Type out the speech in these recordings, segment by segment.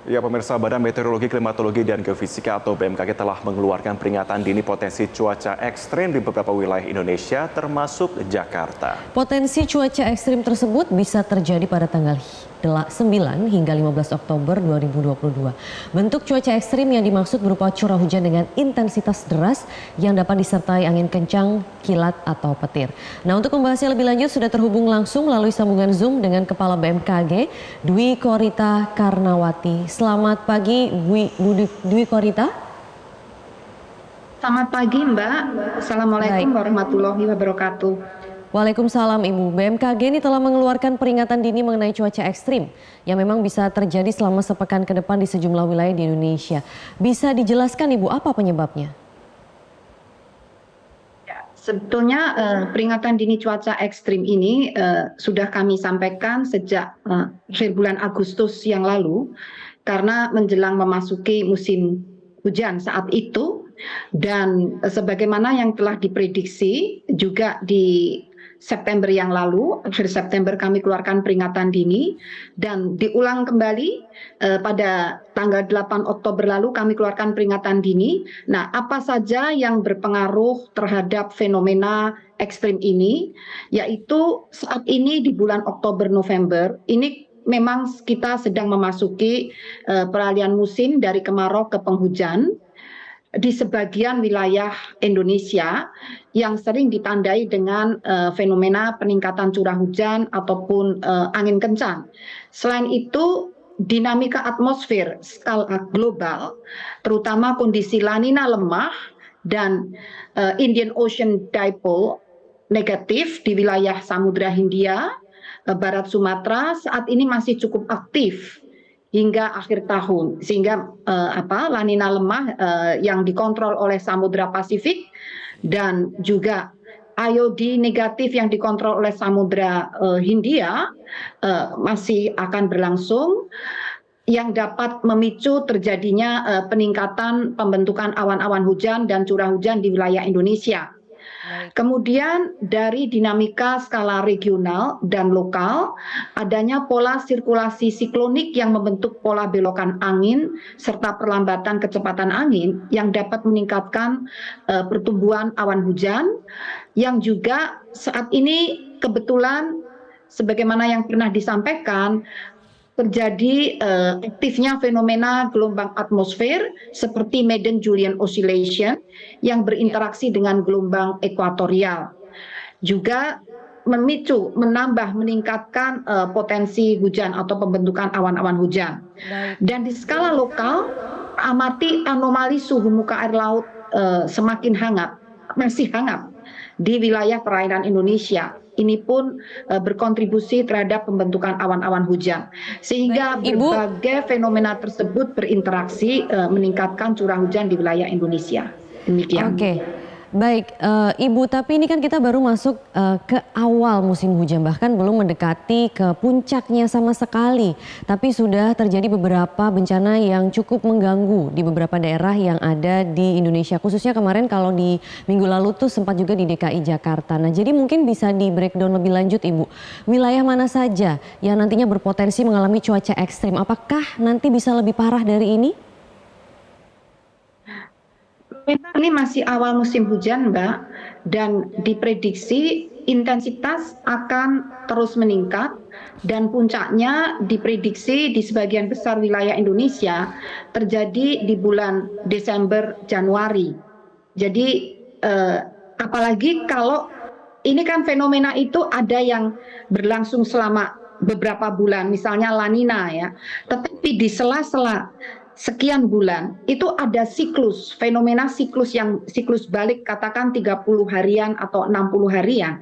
Ya, pemirsa, Badan Meteorologi, Klimatologi, dan Geofisika atau BMKG telah mengeluarkan peringatan dini potensi cuaca ekstrim di beberapa wilayah Indonesia, termasuk Jakarta. Potensi cuaca ekstrim tersebut bisa terjadi pada tanggal 9 hingga 15 Oktober 2022. Bentuk cuaca ekstrim yang dimaksud berupa curah hujan dengan intensitas deras yang dapat disertai angin kencang, kilat, atau petir. Nah, untuk membahasnya lebih lanjut sudah terhubung langsung melalui sambungan Zoom dengan Kepala BMKG, Dwi Korita Karnawati. Selamat pagi, Dwi Korita. Selamat pagi, Mbak. Assalamualaikum warahmatullahi wabarakatuh. Waalaikumsalam, Ibu. BMKG ini telah mengeluarkan peringatan dini mengenai cuaca ekstrim yang memang bisa terjadi selama sepekan ke depan di sejumlah wilayah di Indonesia. Bisa dijelaskan, Ibu, apa penyebabnya? Sebetulnya peringatan dini cuaca ekstrim ini sudah kami sampaikan sejak akhir bulan Agustus yang lalu karena menjelang memasuki musim hujan saat itu, dan sebagaimana yang telah diprediksi juga di September yang lalu, akhir September kami keluarkan peringatan dini dan diulang kembali pada tanggal 8 Oktober lalu kami keluarkan peringatan dini. Nah, apa saja yang berpengaruh terhadap fenomena ekstrim ini, yaitu saat ini di bulan Oktober November ini memang kita sedang memasuki peralihan musim dari kemarau ke penghujan di sebagian wilayah Indonesia yang sering ditandai dengan fenomena peningkatan curah hujan ataupun angin kencang. Selain itu, dinamika atmosfer skala global, terutama kondisi La Nina lemah dan Indian Ocean Dipole negatif di wilayah Samudra Hindia, Barat Sumatera saat ini masih cukup aktif hingga akhir tahun, sehingga La Nina lemah yang dikontrol oleh Samudra Pasifik dan juga IOD negatif yang dikontrol oleh Samudra Hindia masih akan berlangsung, yang dapat memicu terjadinya peningkatan pembentukan awan-awan hujan dan curah hujan di wilayah Indonesia. Kemudian dari dinamika skala regional dan lokal, adanya pola sirkulasi siklonik yang membentuk pola belokan angin serta perlambatan kecepatan angin yang dapat meningkatkan pertumbuhan awan hujan, yang juga saat ini kebetulan sebagaimana yang pernah disampaikan terjadi aktifnya fenomena gelombang atmosfer seperti Madden-Julian Oscillation yang berinteraksi dengan gelombang ekuatorial. Juga meningkatkan potensi hujan atau pembentukan awan-awan hujan. Dan di skala lokal, amati anomali suhu muka air laut masih hangat di wilayah perairan Indonesia. Ini pun berkontribusi terhadap pembentukan awan-awan hujan. Sehingga berbagai fenomena tersebut berinteraksi meningkatkan curah hujan di wilayah Indonesia. Demikian. Oke. Baik, Ibu, tapi ini kan kita baru masuk ke awal musim hujan, bahkan belum mendekati ke puncaknya sama sekali. Tapi sudah terjadi beberapa bencana yang cukup mengganggu di beberapa daerah yang ada di Indonesia. Khususnya kemarin kalau di minggu lalu tuh sempat juga di DKI Jakarta. Nah, jadi mungkin bisa di breakdown lebih lanjut, Ibu. Wilayah mana saja yang nantinya berpotensi mengalami cuaca ekstrim? Apakah nanti bisa lebih parah dari ini? Ini masih awal musim hujan, Mbak, dan diprediksi intensitas akan terus meningkat dan puncaknya diprediksi di sebagian besar wilayah Indonesia terjadi di bulan Desember Januari. Jadi apalagi kalau ini kan fenomena itu ada yang berlangsung selama beberapa bulan, misalnya La Nina ya, tetapi di sela-sela sekian bulan itu ada fenomena siklus balik, katakan 30 harian atau 60 harian.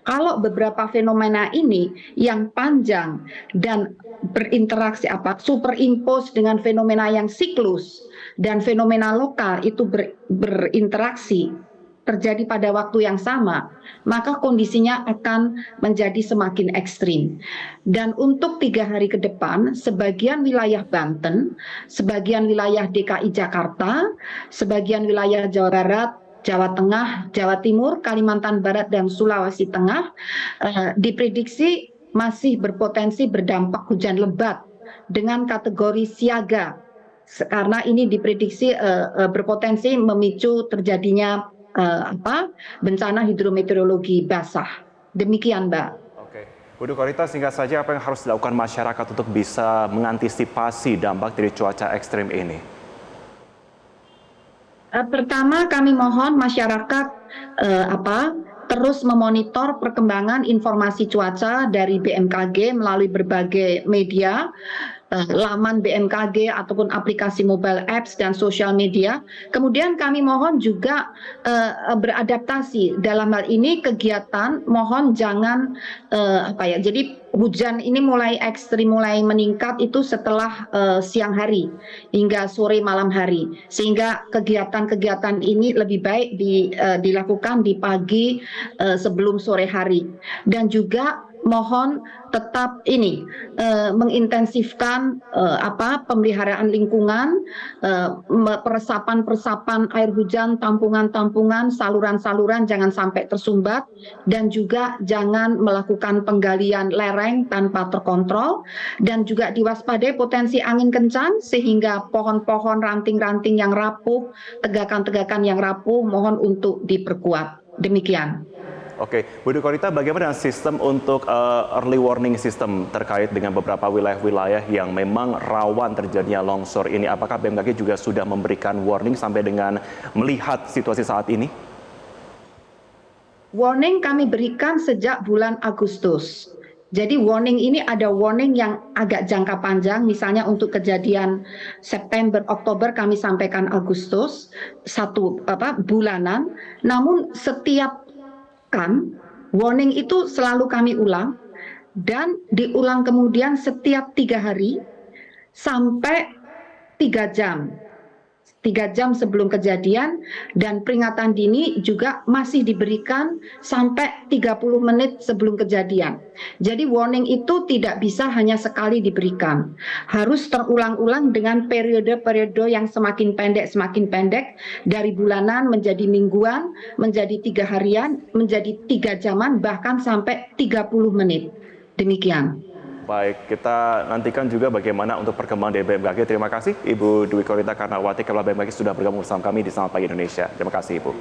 Kalau beberapa fenomena ini yang panjang dan berinteraksi superimpose dengan fenomena yang siklus dan fenomena lokal itu berinteraksi terjadi pada waktu yang sama, maka kondisinya akan menjadi semakin ekstrim. Dan untuk 3 hari ke depan, sebagian wilayah Banten, sebagian wilayah DKI Jakarta, sebagian wilayah Jawa Barat, Jawa Tengah, Jawa Timur, Kalimantan Barat, dan Sulawesi Tengah diprediksi masih berpotensi berdampak hujan lebat dengan kategori siaga karena ini diprediksi berpotensi memicu terjadinya bencana hidrometeorologi basah. Demikian, Mbak. Oke, Bu Dukorita, singkat saja apa yang harus dilakukan masyarakat untuk bisa mengantisipasi dampak dari cuaca ekstrim ini? Pertama, kami mohon masyarakat terus memonitor perkembangan informasi cuaca dari BMKG melalui berbagai media, laman BMKG ataupun aplikasi mobile apps dan sosial media. Kemudian kami mohon juga beradaptasi dalam hal ini kegiatan mohon jangan jadi hujan ini mulai ekstrim, mulai meningkat itu setelah siang hari hingga sore malam hari, sehingga kegiatan-kegiatan ini lebih baik dilakukan di pagi sebelum sore hari. Dan juga mohon tetap mengintensifkan pemeliharaan lingkungan, peresapan air hujan, tampungan-tampungan, saluran-saluran jangan sampai tersumbat, dan juga jangan melakukan penggalian lereng tanpa terkontrol, dan juga diwaspadai potensi angin kencang sehingga pohon-pohon, ranting-ranting yang rapuh, tegakan-tegakan yang rapuh mohon untuk diperkuat. Demikian. Oke, Bu Dukorita, bagaimana dengan sistem untuk early warning system terkait dengan beberapa wilayah-wilayah yang memang rawan terjadinya longsor ini? Apakah BMKG juga sudah memberikan warning sampai dengan melihat situasi saat ini? Warning kami berikan sejak bulan Agustus. Jadi warning ini ada warning yang agak jangka panjang, misalnya untuk kejadian September, Oktober kami sampaikan Agustus, bulanan. Namun setiap warning itu selalu kami ulang dan diulang kemudian setiap 3 hari sampai 3 jam. 3 jam sebelum kejadian, dan peringatan dini juga masih diberikan sampai 30 menit sebelum kejadian. Jadi warning itu tidak bisa hanya sekali diberikan. Harus terulang-ulang dengan periode-periode yang semakin pendek, dari bulanan menjadi mingguan, menjadi 3 harian, menjadi 3 jaman, bahkan sampai 30 menit. Demikian. Baik, kita nantikan juga bagaimana untuk perkembangan dari BMKG. Terima kasih Ibu Dwi Korita Karnawati, Kepala BMKG sudah bergabung bersama kami di Selamat Pagi Indonesia. Terima kasih Ibu.